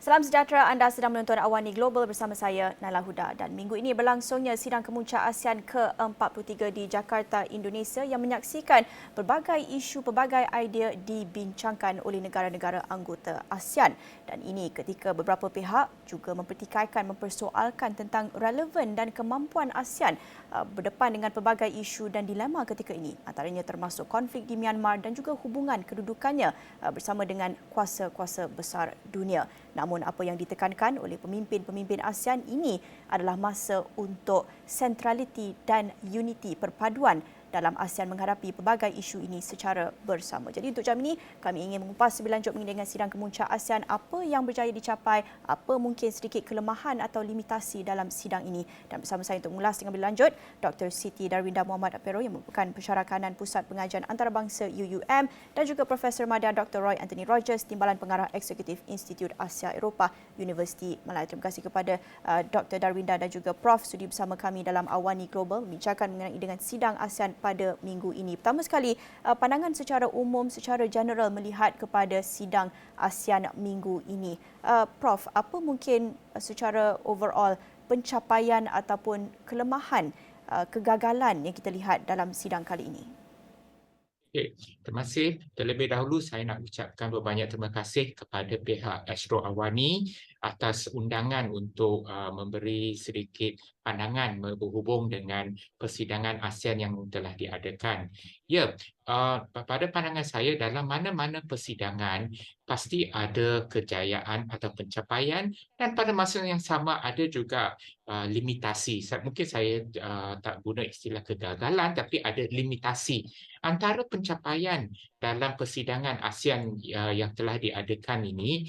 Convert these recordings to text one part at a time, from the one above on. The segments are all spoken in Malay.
Salam sejahtera, anda sedang menonton Awani Global bersama saya, Naila Huda. Dan minggu ini berlangsungnya Sidang Kemuncak ASEAN ke-43 di Jakarta, Indonesia yang menyaksikan pelbagai isu, pelbagai idea dibincangkan oleh negara-negara anggota ASEAN. Dan ini ketika beberapa pihak juga mempertikaikan, mempersoalkan tentang relevan dan kemampuan ASEAN berdepan dengan pelbagai isu dan dilema ketika ini. Antaranya termasuk konflik di Myanmar dan juga hubungan kedudukannya bersama dengan kuasa-kuasa besar dunia. Namun apa yang ditekankan oleh pemimpin-pemimpin ASEAN ini adalah masa untuk sentraliti dan unity perpaduan dalam ASEAN menghadapi pelbagai isu ini secara bersama. Jadi untuk jam ini kami ingin mengupas lebih lanjut mengenai dengan Sidang Kemuncak ASEAN, apa yang berjaya dicapai, apa mungkin sedikit kelemahan atau limitasi dalam sidang ini. Dan bersama saya untuk mengulas dengan lebih lanjut Dr. Siti Darwinda Muhammad Apero yang merupakan Pensyarakanan Pusat Pengajian Antarabangsa UUM dan juga Profesor Madya Dr. Roy Anthony Rogers, Timbalan Pengarah Eksekutif Institut Asia Eropah Universiti Malaya. Terima kasih kepada Dr. Darwinda dan juga Prof sudi bersama kami dalam Awani Global membincangkan mengenai dengan sidang ASEAN pada minggu ini. Pertama sekali, pandangan secara umum, secara general melihat kepada sidang ASEAN minggu ini. Prof, apa mungkin secara overall pencapaian ataupun kelemahan, kegagalan yang kita lihat dalam sidang kali ini? Okey, terima kasih. Terlebih dahulu saya nak ucapkan berbanyak terima kasih kepada pihak Astro Awani atas undangan untuk memberi sedikit pandangan berhubung dengan persidangan ASEAN yang telah diadakan. Ya, pada pandangan saya dalam mana-mana persidangan pasti ada kejayaan atau pencapaian dan pada masa yang sama ada juga limitasi. Mungkin saya tak guna istilah kegagalan tapi ada limitasi. Antara pencapaian dalam persidangan ASEAN yang telah diadakan ini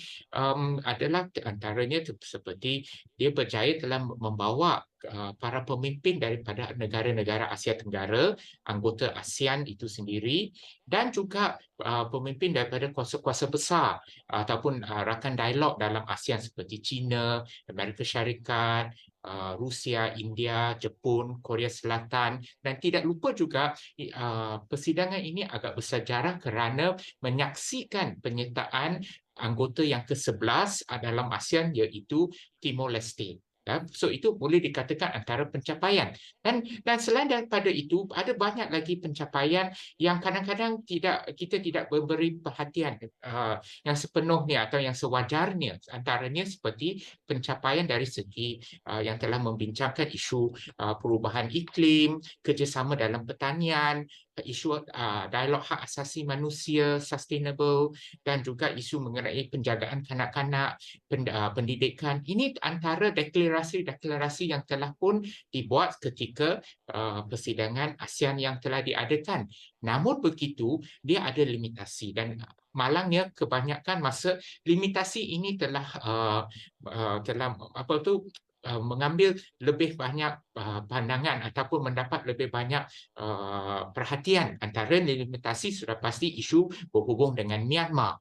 adalah antaranya seperti dia berjaya telah membawa para pemimpin daripada negara-negara Asia Tenggara, anggota ASEAN itu sendiri dan juga pemimpin daripada kuasa-kuasa besar ataupun rakan dialog dalam ASEAN seperti China, Amerika Syarikat, Rusia, India, Jepun, Korea Selatan dan tidak lupa juga persidangan ini agak bersejarah kerana menyaksikan penyertaan anggota yang ke-11 dalam ASEAN iaitu Timor Leste. So itu boleh dikatakan antara pencapaian. Dan selain daripada itu ada banyak lagi pencapaian yang kadang-kadang kita tidak memberi perhatian yang sepenuhnya atau yang sewajarnya. Antaranya seperti pencapaian dari segi yang telah membincangkan isu perubahan iklim, kerjasama dalam pertanian, isu dialog hak asasi manusia, sustainable dan juga isu mengenai penjagaan kanak-kanak, pendidikan. Ini antara deklarasi-deklarasi yang telah pun dibuat ketika persidangan ASEAN yang telah diadakan. Namun begitu, dia ada limitasi dan malangnya kebanyakan masa limitasi ini telah mengambil lebih banyak pandangan ataupun mendapat lebih banyak perhatian. Antara limitasi sudah pasti isu berhubung dengan Myanmar.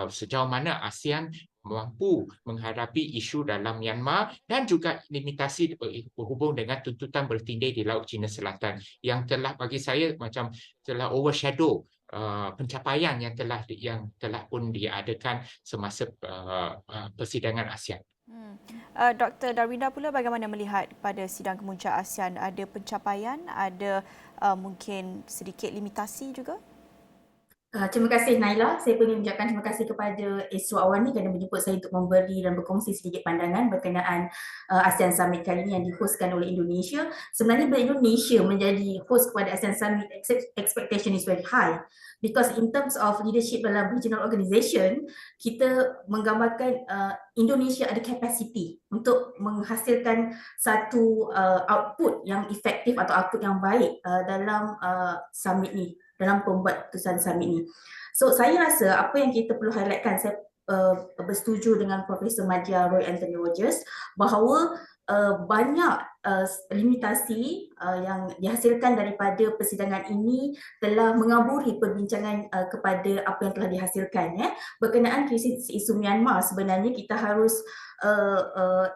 Sejauh mana ASEAN mampu menghadapi isu dalam Myanmar dan juga limitasi berhubung dengan tuntutan bertindih di Laut Cina Selatan yang telah bagi saya macam telah overshadow pencapaian yang telah pun diadakan semasa persidangan ASEAN. Dr. Darwinda pula bagaimana melihat pada Sidang Kemuncak ASEAN? Ada pencapaian, ada mungkin sedikit limitasi juga? Terima kasih Naila. Saya pun ingin mengucapkan terima kasih kepada Astro Awani kerana menjemput saya untuk memberi dan berkongsi sedikit pandangan berkenaan ASEAN Summit kali ini yang dihostkan oleh Indonesia. Sebenarnya bila Indonesia menjadi host kepada ASEAN Summit, expectation is very high because in terms of leadership dalam regional organisation, kita menggambarkan Indonesia ada capacity untuk menghasilkan satu output yang efektif atau output yang baik dalam summit ni, dalam pembuat keputusan summit ni. So saya rasa apa yang kita perlu highlightkan, saya bersetuju dengan Profesor Madya Roy Anthony Rogers bahawa banyak limitasi yang dihasilkan daripada persidangan ini telah mengaburi perbincangan kepada apa yang telah dihasilkan. Berkenaan krisis isu Myanmar, sebenarnya kita harus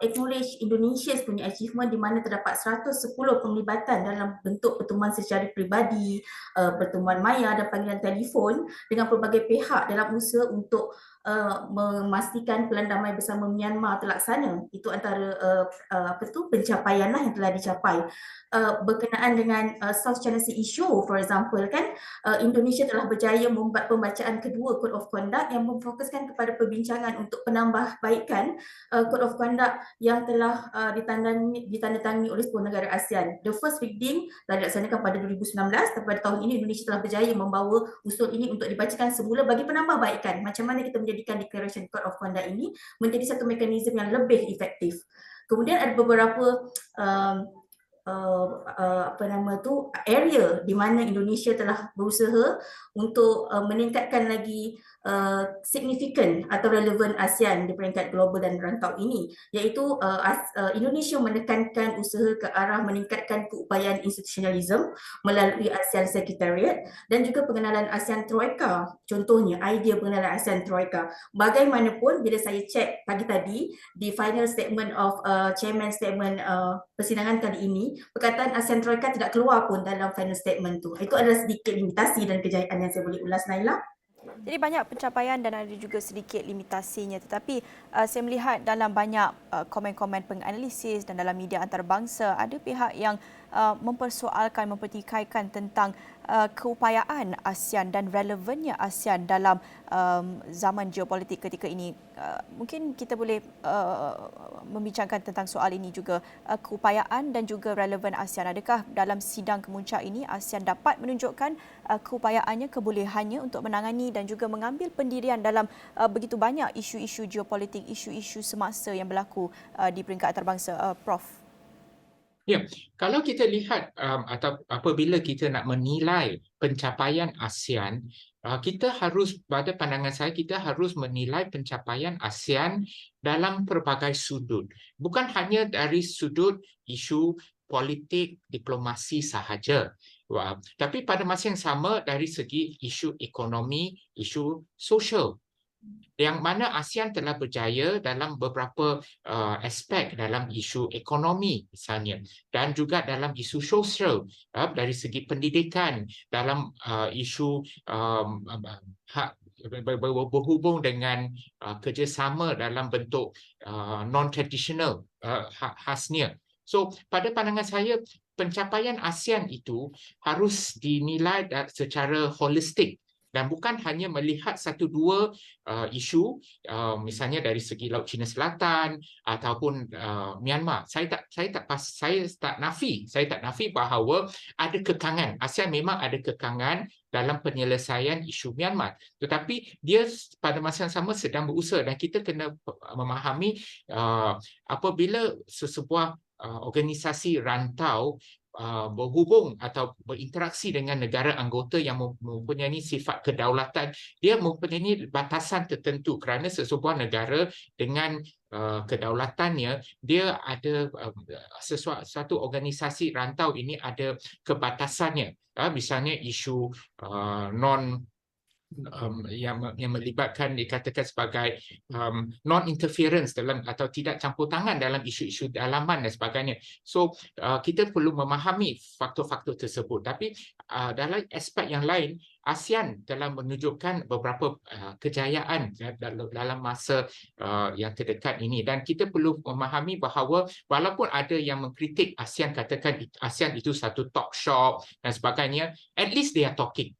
acknowledge Indonesia punya achievement di mana terdapat 110 penglibatan dalam bentuk pertemuan secara peribadi, pertemuan maya dan panggilan telefon dengan pelbagai pihak dalam usaha untuk memastikan Pelan Damai Bersama Myanmar terlaksana. Itu antara pencapaian yang telah dicapai. Berkenaan dengan South China Sea issue, for example, kan Indonesia telah berjaya membuat pembacaan kedua Code of Conduct yang memfokuskan kepada perbincangan untuk penambahbaikan Code of Conduct yang telah ditandatangani oleh 10 negara ASEAN. The first reading telah dilaksanakan pada 2019 dan pada tahun ini Indonesia telah berjaya membawa usul ini untuk dibacakan semula bagi penambahbaikan macam mana kita menjadikan Declaration Code of Conduct ini menjadi satu mekanisme yang lebih efektif. Kemudian ada beberapa area di mana Indonesia telah berusaha untuk meningkatkan lagi signifikan atau relevan ASEAN di peringkat global dan rantau ini, iaitu Indonesia menekankan usaha ke arah meningkatkan keupayaan institutionalism melalui ASEAN Secretariat dan juga pengenalan ASEAN Troika. Contohnya, idea pengenalan ASEAN Troika. Bagaimanapun, bila saya cek pagi tadi di final statement of chairman statement persidangan kali ini, perkataan ASEAN Troika tidak keluar pun dalam final statement tu. Itu adalah sedikit limitasi dan kejayaan yang saya boleh ulas, Naila. Jadi banyak pencapaian dan ada juga sedikit limitasinya, tetapi saya melihat dalam banyak komen-komen penganalisis dan dalam media antarabangsa ada pihak yang mempersoalkan, mempertikaikan tentang keupayaan ASEAN dan relevannya ASEAN dalam zaman geopolitik ketika ini. Mungkin kita boleh membincangkan tentang soal ini juga, keupayaan dan juga relevan ASEAN. Adakah dalam sidang kemuncak ini ASEAN dapat menunjukkan keupayaannya, kebolehannya untuk menangani dan juga mengambil pendirian dalam begitu banyak isu-isu geopolitik, isu-isu semasa yang berlaku di peringkat antarabangsa, Prof? Ya, kalau kita lihat atau apabila kita nak menilai pencapaian ASEAN, kita harus, pada pandangan saya, kita harus menilai pencapaian ASEAN dalam pelbagai sudut. Bukan hanya dari sudut isu politik, diplomasi sahaja. Tapi pada masa yang sama dari segi isu ekonomi, isu sosial. Yang mana ASEAN telah berjaya dalam beberapa aspek dalam isu ekonomi misalnya, dan juga dalam isu sosial, dari segi pendidikan, dalam isu hak berhubung dengan kerjasama dalam bentuk non-traditional khasnya. So, pada pandangan saya, pencapaian ASEAN itu harus dinilai secara holistik dan bukan hanya melihat satu dua isu, misalnya dari segi Laut Cina Selatan ataupun Myanmar. Saya tak nafi bahawa ada kekangan. ASEAN memang ada kekangan dalam penyelesaian isu Myanmar. Tetapi dia pada masa yang sama sedang berusaha, dan kita kena memahami apabila sesebuah organisasi rantau berhubung atau berinteraksi dengan negara anggota yang mempunyai sifat kedaulatan, dia mempunyai batasan tertentu, kerana sesebuah negara dengan kedaulatannya, dia ada sesuatu organisasi rantau ini ada kebatasannya. Misalnya isu yang melibatkan, dikatakan sebagai non-interference dalam atau tidak campur tangan dalam isu-isu dalaman dan sebagainya. So kita perlu memahami faktor-faktor tersebut. Tapi dalam aspek yang lain, ASEAN telah menunjukkan beberapa kejayaan dalam masa yang terdekat ini, dan kita perlu memahami bahawa walaupun ada yang mengkritik ASEAN, katakan ASEAN itu satu talk shop dan sebagainya, at least they are talking.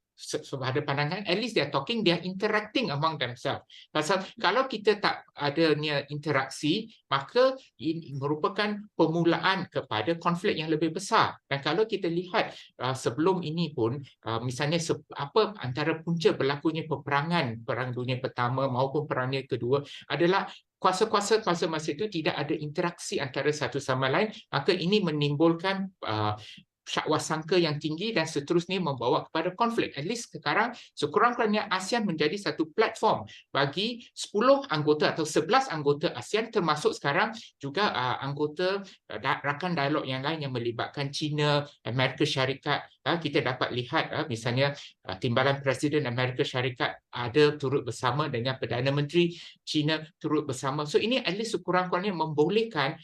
Ada pandangan, at least they are talking, they are interacting among themselves. Pasal kalau kita tak adanya interaksi, maka ini merupakan permulaan kepada konflik yang lebih besar. Dan kalau kita lihat sebelum ini pun, misalnya apa antara punca berlakunya peperangan, Perang Dunia Pertama maupun Perang Dunia Kedua adalah kuasa-kuasa masa itu tidak ada interaksi antara satu sama lain, maka ini menimbulkan sangka yang tinggi dan seterusnya membawa kepada konflik. At least sekarang sekurang-kurangnya ASEAN menjadi satu platform bagi 10 anggota atau 11 anggota ASEAN, termasuk sekarang juga anggota rakan dialog yang lain yang melibatkan China, Amerika Syarikat. Kita dapat lihat misalnya Timbalan Presiden Amerika Syarikat ada turut bersama dengan Perdana Menteri China turut bersama. So ini at least sekurang-kurangnya membolehkan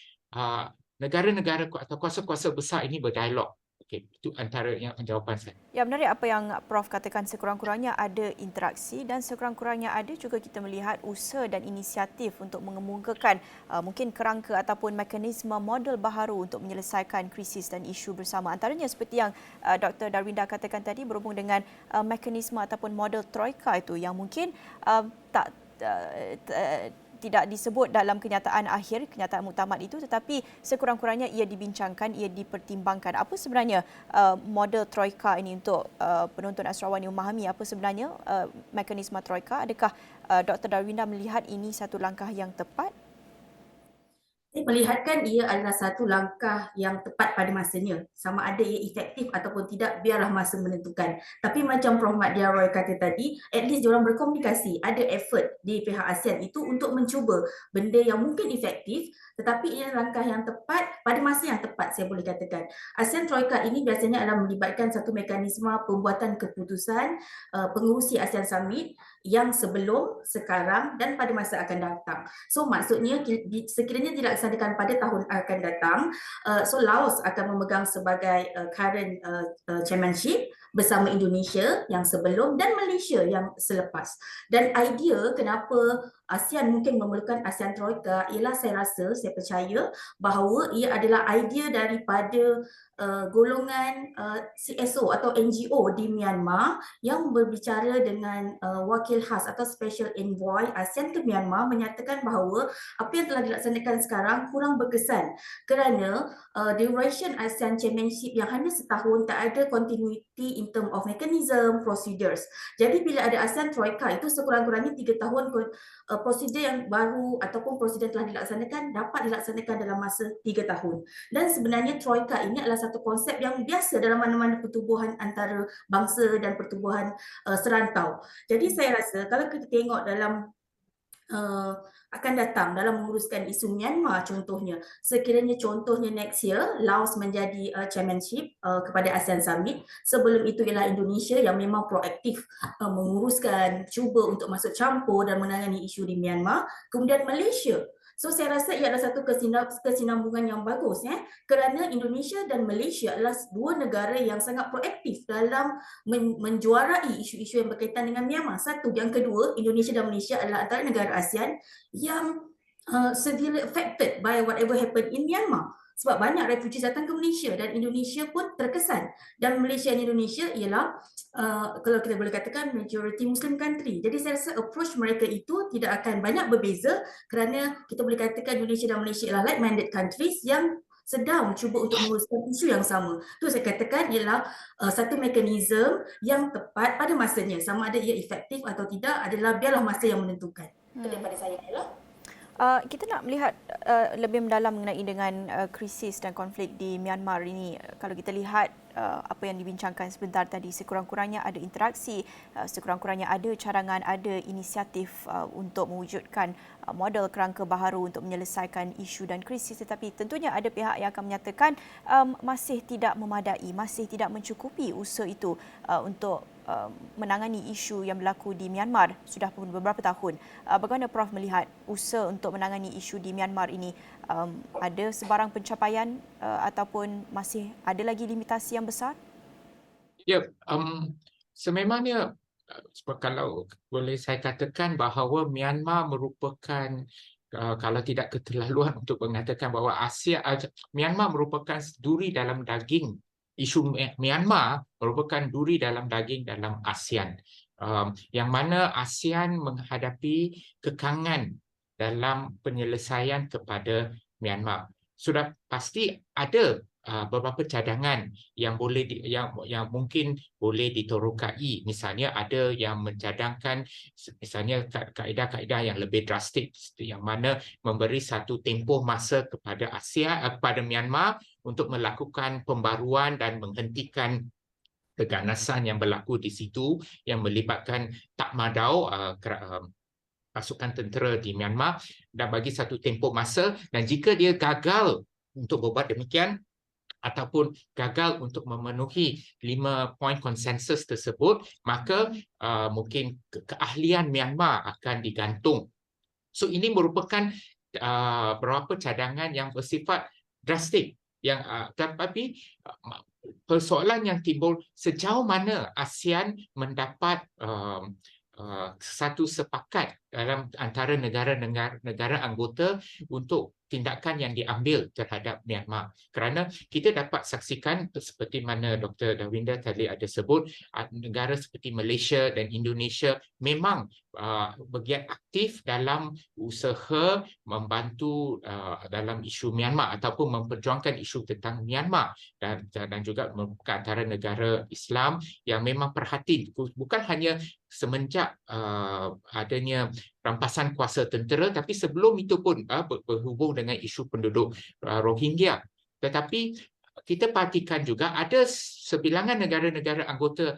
negara-negara atau kuasa-kuasa besar ini berdialog. Okey, itu antara yang jawapan saya. Ya, menarik apa yang Prof katakan, sekurang-kurangnya ada interaksi dan sekurang-kurangnya ada juga kita melihat usaha dan inisiatif untuk mengemukakan mungkin kerangka ataupun mekanisme model baharu untuk menyelesaikan krisis dan isu bersama. Antaranya seperti yang Dr. Darwinda katakan tadi berhubung dengan mekanisme ataupun model Troika itu yang mungkin tidak disebut dalam kenyataan akhir, kenyataan muktamad itu, tetapi sekurang-kurangnya ia dibincangkan, ia dipertimbangkan. Apa sebenarnya model Troika ini untuk penonton Asrawani memahami apa sebenarnya mekanisme Troika? Adakah Dr. Darwinda melihat ini satu langkah yang tepat? Saya melihatkan ia adalah satu langkah yang tepat pada masanya. Sama ada ia efektif ataupun tidak, biarlah masa menentukan. Tapi macam Prof. Mat Diaroy kata tadi, at least diorang berkomunikasi, ada effort di pihak ASEAN itu untuk mencuba benda yang mungkin efektif, tetapi ia langkah yang tepat pada masa yang tepat, saya boleh katakan. ASEAN Troika ini biasanya adalah melibatkan satu mekanisme pembuatan keputusan pengurusi ASEAN Summit yang sebelum, sekarang dan pada masa akan datang. So maksudnya sekiranya dilaksanakan pada tahun akan datang, so Laos akan memegang sebagai current chairmanship bersama Indonesia yang sebelum dan Malaysia yang selepas. Dan idea kenapa ASEAN mungkin memerlukan ASEAN Troika ialah saya rasa, saya percaya bahawa ia adalah idea daripada golongan CSO atau NGO di Myanmar yang berbicara dengan wakil khas atau special envoy ASEAN ke Myanmar, menyatakan bahawa apa yang telah dilaksanakan sekarang kurang berkesan kerana duration ASEAN Chairmanship yang hanya setahun, tak ada continuity in term of mechanism, procedures. Jadi bila ada ASEAN Troika itu sekurang-kurangnya 3 tahun prosedur yang baru ataupun prosedur yang telah dilaksanakan dapat dilaksanakan dalam masa 3 tahun. Dan sebenarnya Troika ini adalah satu konsep yang biasa dalam mana-mana pertubuhan antara bangsa dan pertubuhan serantau. Jadi saya rasa kalau kita tengok dalam akan datang dalam menguruskan isu Myanmar contohnya, sekiranya contohnya next year Laos menjadi chairmanship kepada ASEAN Summit, sebelum itu ialah Indonesia yang memang proaktif menguruskan, cuba untuk masuk campur dan menangani isu di Myanmar, kemudian Malaysia. So saya rasa ia adalah satu kesinambungan yang bagus kerana Indonesia dan Malaysia adalah dua negara yang sangat proaktif dalam menjuarai isu-isu yang berkaitan dengan Myanmar. Satu, yang kedua, Indonesia dan Malaysia adalah antara negara ASEAN yang severely affected by whatever happened in Myanmar. Sebab banyak refugees datang ke Malaysia dan Indonesia pun terkesan. Dan Malaysia dan Indonesia ialah kalau kita boleh katakan majority Muslim country. Jadi saya rasa approach mereka itu tidak akan banyak berbeza kerana kita boleh katakan Indonesia dan Malaysia ialah like-minded countries yang sedang cuba untuk menguruskan isu yang sama. Itu saya katakan ialah satu mekanisme yang tepat pada masanya. Sama ada ia efektif atau tidak adalah biarlah masa yang menentukan. Itu daripada saya ialah. Kita nak melihat lebih mendalam mengenai dengan krisis dan konflik di Myanmar ini. Kalau kita lihat apa yang dibincangkan sebentar tadi, sekurang-kurangnya ada interaksi, sekurang-kurangnya ada carangan, ada inisiatif untuk mewujudkan model kerangka baharu untuk menyelesaikan isu dan krisis, tetapi tentunya ada pihak yang akan menyatakan masih tidak memadai, masih tidak mencukupi usaha itu untuk menangani isu yang berlaku di Myanmar sudah beberapa tahun. Bagaimana Prof melihat usaha untuk menangani isu di Myanmar ini? Ada sebarang pencapaian ataupun masih ada lagi limitasi yang besar? Ya, sememangnya kalau boleh saya katakan bahawa Myanmar merupakan kalau tidak keterlaluan untuk mengatakan bahawa Myanmar merupakan duri dalam daging. Isu Myanmar merupakan duri dalam daging dalam ASEAN. Yang mana ASEAN menghadapi kekangan dalam penyelesaian kepada Myanmar. Sudah pasti ada beberapa cadangan yang boleh yang mungkin boleh ditorokai. Misalnya ada yang mencadangkan misalnya kaedah-kaedah yang lebih drastik yang mana memberi satu tempoh masa kepada kepada Myanmar untuk melakukan pembaruan dan menghentikan keganasan yang berlaku di situ yang melibatkan Tatmadaw, pasukan tentera di Myanmar, dan bagi satu tempoh masa, dan jika dia gagal untuk berbuat demikian ataupun gagal untuk memenuhi 5 poin konsensus tersebut, maka mungkin keahlian Myanmar akan digantung. So ini merupakan beberapa cadangan yang bersifat drastik yang tetapi persoalan yang timbul sejauh mana ASEAN mendapat satu sepakat dalam antara negara anggota untuk tindakan yang diambil terhadap Myanmar. Kerana kita dapat saksikan seperti mana Dr. Darwinda tadi ada sebut, negara seperti Malaysia dan Indonesia memang bergiat aktif dalam usaha membantu dalam isu Myanmar ataupun memperjuangkan isu tentang Myanmar, dan juga merupakan antara negara Islam yang memang perhati bukan hanya semenjak adanya rampasan kuasa tentera, tapi sebelum itu pun berhubung dengan isu penduduk Rohingya. Tetapi kita perhatikan juga ada sebilangan negara-negara anggota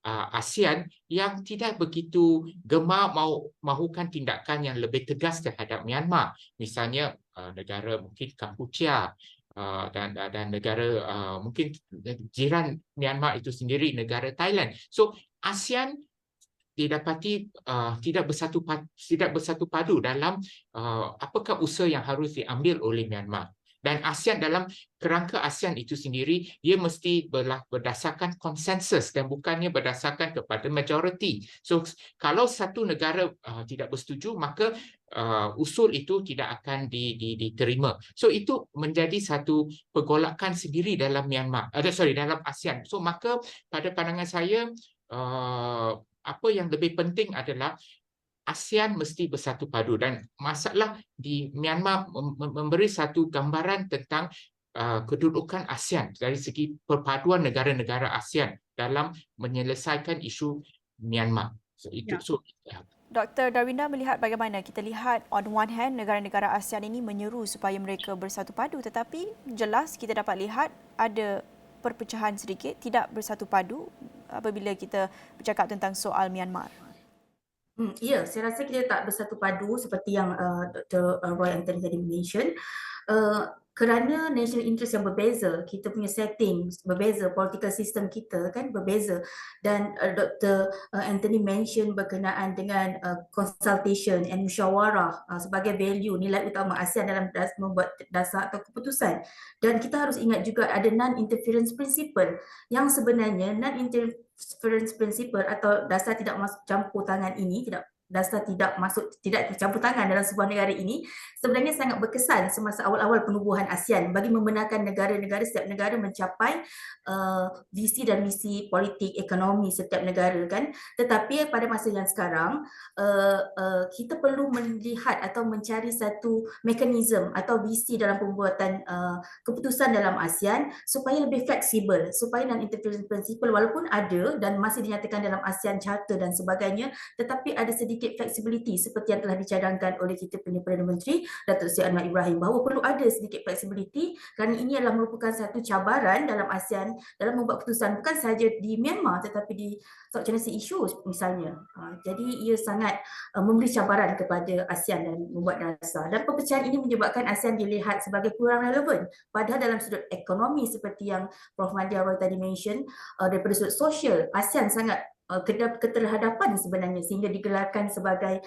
ASEAN yang tidak begitu gemar mahukan tindakan yang lebih tegas terhadap Myanmar. Misalnya negara mungkin Kampuchea, dan negara mungkin jiran Myanmar itu sendiri, negara Thailand. So ASEAN didapati tidak bersatu padu dalam apakah usaha yang harus diambil oleh Myanmar. Dan ASEAN, dalam kerangka ASEAN itu sendiri, dia mesti berdasarkan konsensus dan bukannya berdasarkan kepada majoriti. So kalau satu negara tidak bersetuju, maka usul itu tidak akan diterima. So itu menjadi satu pergolakan sendiri dalam dalam ASEAN. So maka pada pandangan saya, apa yang lebih penting adalah ASEAN mesti bersatu padu, dan masalah di Myanmar memberi satu gambaran tentang kedudukan ASEAN dari segi perpaduan negara-negara ASEAN dalam menyelesaikan isu Myanmar. So itu Dr. Darwinda melihat bagaimana? Kita lihat on one hand negara-negara ASEAN ini menyeru supaya mereka bersatu padu, tetapi jelas kita dapat lihat ada perpecahan sedikit, tidak bersatu padu apabila kita bercakap tentang soal Myanmar. Ya, saya rasa kita tak bersatu padu seperti yang Dr. Roy Anthony tadi mention. Kerana national interest yang berbeza, kita punya setting berbeza, political system kita kan berbeza, dan Dr. Anthony mention berkenaan dengan consultation and musyawarah sebagai value, nilai utama ASEAN dalam membuat dasar atau keputusan. Dan kita harus ingat juga ada non-interference principle, yang sebenarnya non-interference principle atau dasar tidak masuk campur tangan ini, tidak campur tangan dalam sebuah negara ini, sebenarnya sangat berkesan semasa awal-awal penubuhan ASEAN bagi membenarkan setiap negara mencapai visi dan misi politik ekonomi setiap negara kan. Tetapi pada masa yang sekarang kita perlu melihat atau mencari satu mekanisme atau visi dalam pembuatan keputusan dalam ASEAN supaya lebih fleksibel, supaya non-interference principle walaupun ada dan masih dinyatakan dalam ASEAN Charter dan sebagainya, tetapi ada sedikit flexibility seperti yang telah dicadangkan oleh kita punya Perdana Menteri Datuk Seri Anwar Ibrahim, bahawa perlu ada sedikit flexibility kerana ini adalah merupakan satu cabaran dalam ASEAN dalam membuat keputusan bukan sahaja di Myanmar tetapi di South China Sea issues misalnya. Jadi ia sangat memberi cabaran kepada ASEAN dan membuat dasar, dan perpecahan ini menyebabkan ASEAN dilihat sebagai kurang relevan, padahal dalam sudut ekonomi seperti yang Prof. Madia Roy tadi mention, daripada sudut sosial ASEAN sangat keterhadapan sebenarnya sehingga digelarkan sebagai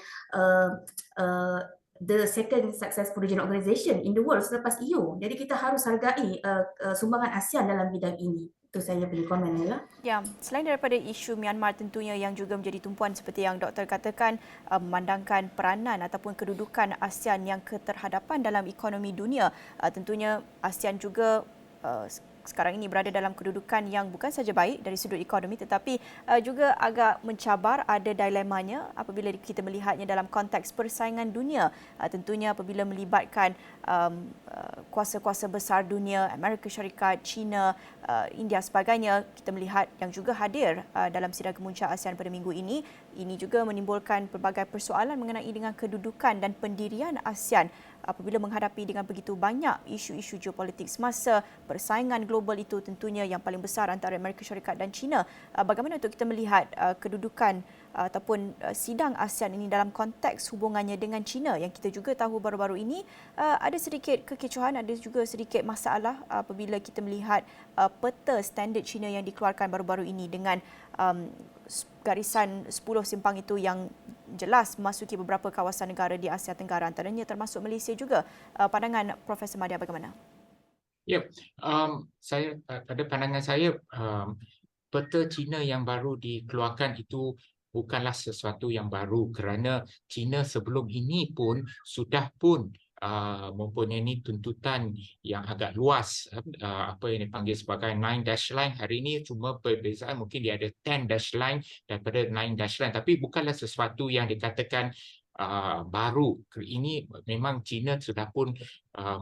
the second successful regional organisation in the world selepas EU. Jadi kita harus hargai sumbangan ASEAN dalam bidang ini. Itu saya punya komen, Nela. Ya, selain daripada isu Myanmar tentunya yang juga menjadi tumpuan seperti yang doktor katakan, memandangkan peranan ataupun kedudukan ASEAN yang keterhadapan dalam ekonomi dunia, tentunya ASEAN juga sekarang ini berada dalam kedudukan yang bukan saja baik dari sudut ekonomi tetapi juga agak mencabar, ada dilemanya apabila kita melihatnya dalam konteks persaingan dunia, tentunya apabila melibatkan kuasa-kuasa besar dunia, Amerika Syarikat, China, India sebagainya, kita melihat yang juga hadir dalam sidang kemuncak ASEAN pada minggu ini. Ini juga menimbulkan pelbagai persoalan mengenai dengan kedudukan dan pendirian ASEAN apabila menghadapi dengan begitu banyak isu-isu geopolitik semasa persaingan global itu tentunya yang paling besar antara Amerika Syarikat dan China. Bagaimana untuk kita melihat kedudukan ataupun sidang ASEAN ini dalam konteks hubungannya dengan China yang kita juga tahu baru-baru ini ada sedikit kekecohan, ada juga sedikit masalah apabila kita melihat peta standard China yang dikeluarkan baru-baru ini dengan garisan 10 simpang itu yang jelas memasuki beberapa kawasan negara di Asia Tenggara, antaranya termasuk Malaysia juga. Pandangan Profesor Madya bagaimana? Ya, saya pada pandangan saya peta China yang baru dikeluarkan itu bukanlah sesuatu yang baru kerana China sebelum ini pun sudah pun mempunyai tuntutan yang agak luas, apa yang dipanggil sebagai 9 dash line. Hari ini cuma perbezaan mungkin dia ada 10 dash line daripada 9 dash line, tapi bukanlah sesuatu yang dikatakan baru. Ini memang China sudah pun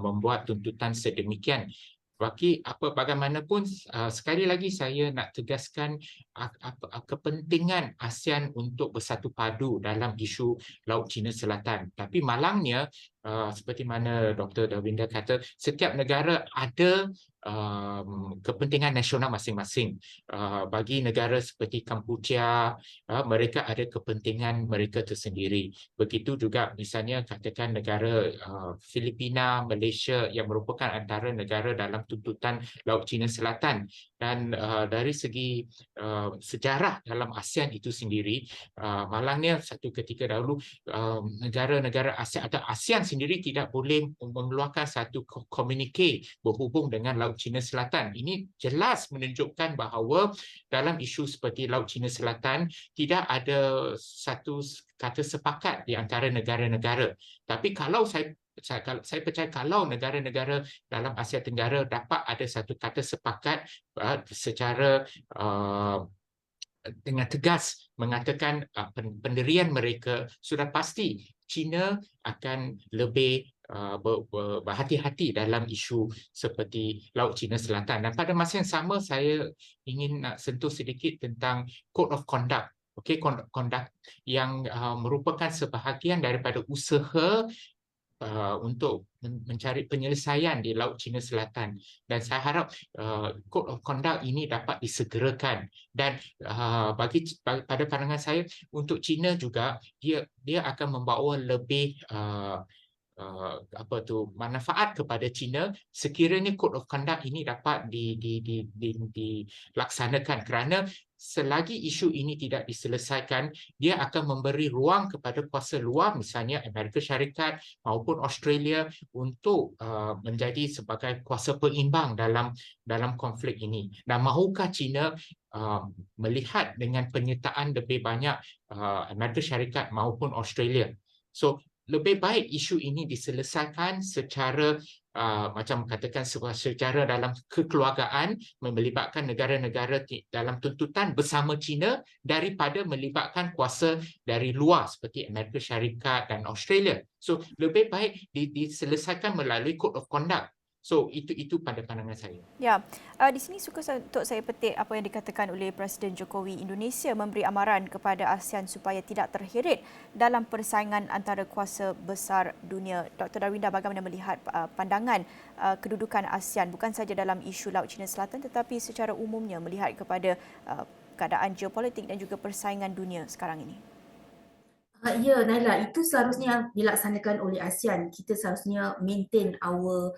membuat tuntutan sedemikian. Bagaimanapun, sekali lagi saya nak tegaskan kepentingan ASEAN untuk bersatu padu dalam isu Laut Cina Selatan. Tapi malangnya, seperti mana Dr. Darwinda kata, setiap negara ada kepentingan nasional masing-masing. Bagi negara seperti Kampuchea, mereka ada kepentingan mereka tersendiri. Begitu juga misalnya katakan negara Filipina, Malaysia yang merupakan antara negara dalam tuntutan Laut Cina Selatan. Dan dari segi sejarah dalam ASEAN itu sendiri, malangnya satu ketika dahulu negara-negara ASEAN atau ASEAN sendiri tidak boleh mengeluarkan satu komunike berhubung dengan Laut Cina Selatan. Ini jelas menunjukkan bahawa dalam isu seperti Laut Cina Selatan tidak ada satu kata sepakat di antara negara-negara. Tapi kalau saya percaya kalau negara-negara dalam Asia Tenggara dapat ada satu kata sepakat secara dengan tegas mengatakan pendirian mereka, sudah pasti China akan lebih berhati-hati dalam isu seperti Laut Cina Selatan. Dan pada masa yang sama saya ingin nak sentuh sedikit tentang Code of Conduct. Okey, conduct yang merupakan sebahagian daripada usaha untuk mencari penyelesaian di Laut Cina Selatan. Dan saya harap Code of Conduct ini dapat disegerakan. Dan pada pandangan saya, untuk China juga, dia akan membawa lebih manfaat kepada China sekiranya Code of Conduct ini dapat dilaksanakan, kerana selagi isu ini tidak diselesaikan, dia akan memberi ruang kepada kuasa luar, misalnya Amerika Syarikat maupun Australia, untuk menjadi sebagai kuasa pengimbang dalam konflik ini. Dan mahukah China melihat dengan penyertaan lebih banyak Amerika Syarikat maupun Australia? So, lebih baik isu ini diselesaikan secara macam katakan secara dalam kekeluargaan, melibatkan negara-negara dalam tuntutan bersama China daripada melibatkan kuasa dari luar seperti Amerika Syarikat dan Australia. So, lebih baik diselesaikan melalui Code of Conduct. So, itu pada pandangan saya. Ya, di sini suka untuk saya petik apa yang dikatakan oleh Presiden Jokowi. Indonesia memberi amaran kepada ASEAN supaya tidak terheret dalam persaingan antara kuasa besar dunia. Dr. Darwinda, bagaimana melihat pandangan kedudukan ASEAN bukan saja dalam isu Laut Cina Selatan tetapi secara umumnya melihat kepada keadaan geopolitik dan juga persaingan dunia sekarang ini? Ya, Naila, itu seharusnya dilaksanakan oleh ASEAN. Kita seharusnya maintain our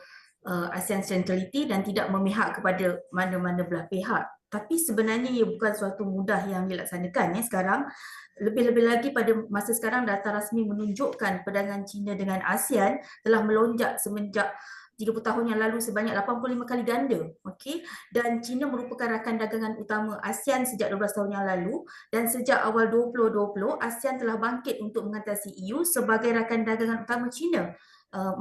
ASEAN centrality dan tidak memihak kepada mana-mana belah pihak. Tapi sebenarnya ia bukan suatu mudah yang dilaksanakan sekarang. Lebih-lebih lagi pada masa sekarang data rasmi menunjukkan perdagangan China dengan ASEAN telah melonjak semenjak 30 tahun yang lalu sebanyak 85 kali ganda. Okey, dan China merupakan rakan dagangan utama ASEAN sejak 12 tahun yang lalu, dan sejak awal 2020 ASEAN telah bangkit untuk mengatasi EU sebagai rakan dagangan utama China.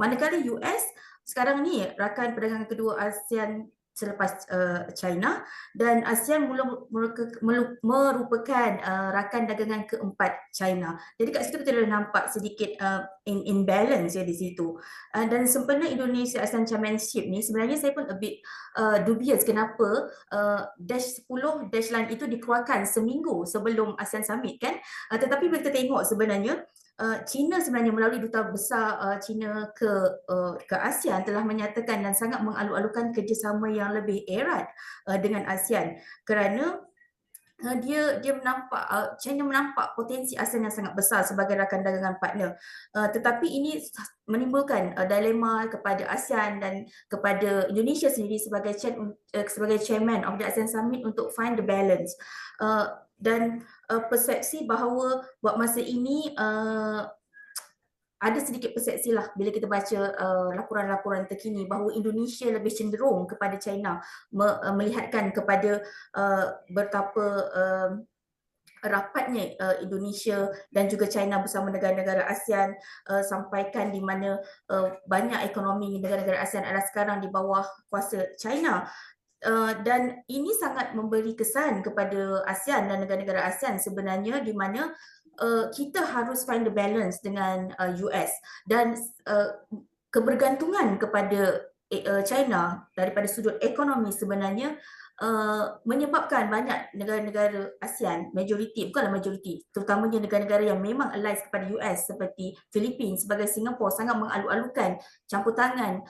Manakala US sekarang ni rakan perdagangan kedua ASEAN selepas China, dan ASEAN merupakan rakan dagangan keempat China. Jadi kat situ kita dah nampak sedikit imbalance ya di situ. Dan sempena Indonesia ASEAN Chairmanship ni, sebenarnya saya pun a bit dubious kenapa dash 10 dash line itu dikeluarkan seminggu sebelum ASEAN Summit kan. Tetapi kita tengok sebenarnya China sebenarnya melalui Duta Besar China ke ASEAN telah menyatakan dan sangat mengalu-alukan kerjasama yang lebih erat dengan ASEAN, kerana dia menampak China menampak potensi ASEAN yang sangat besar sebagai rakan dagangan partner. Tetapi ini menimbulkan dilema kepada ASEAN dan kepada Indonesia sendiri sebagai chairman of the ASEAN Summit untuk find the balance. Dan persepsi bahawa buat masa ini ada sedikit persepsi lah bila kita baca laporan-laporan terkini bahawa Indonesia lebih cenderung kepada China, melihatkan kepada betapa rapatnya Indonesia dan juga China bersama negara-negara ASEAN, sampaikan di mana banyak ekonomi negara-negara ASEAN adalah sekarang di bawah kuasa China. Dan ini sangat memberi kesan kepada ASEAN dan negara-negara ASEAN sebenarnya, di mana kita harus find the balance dengan US, dan kebergantungan kepada China daripada sudut ekonomi sebenarnya menyebabkan banyak negara-negara ASEAN, bukanlah majoriti, terutamanya negara-negara yang memang allies kepada US seperti Filipina sebagai Singapura, sangat mengalu-alukan campur tangan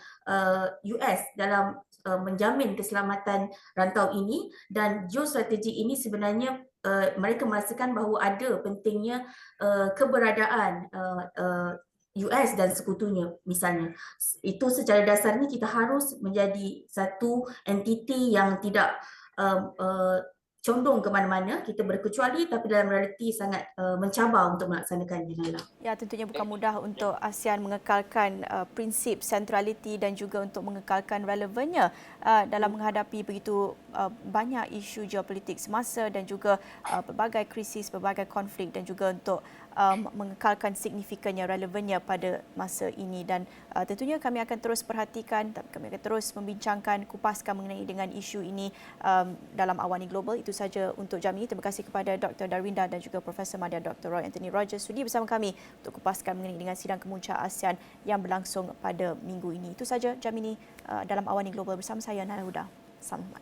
US dalam menjamin keselamatan rantau ini. Dan geostrategi ini sebenarnya mereka merasakan bahawa ada pentingnya keberadaan US dan sekutunya misalnya. Itu secara dasarnya kita harus menjadi satu entiti yang tidak condong ke mana-mana, kita berkecuali, tapi dalam realiti sangat mencabar untuk melaksanakannya, Naila. Ya, tentunya bukan mudah untuk ASEAN mengekalkan prinsip centrality dan juga untuk mengekalkan relevannya dalam menghadapi begitu banyak isu geopolitik semasa dan juga pelbagai krisis, pelbagai konflik, dan juga untuk mengekalkan signifikannya, relevannya pada masa ini. Dan tentunya kami akan terus perhatikan, kami akan terus membincangkan, kupaskan mengenai dengan isu ini dalam Awani Global. Itu saja untuk jam ini. Terima kasih kepada Dr. Darwinda dan juga Profesor Madya Dr. Roy Anthony Rogers sudi bersama kami untuk kupaskan mengenai dengan sidang kemuncak ASEAN yang berlangsung pada minggu ini. Itu saja jam ini dalam Awani Global bersama saya, Nana Huda. Selamat.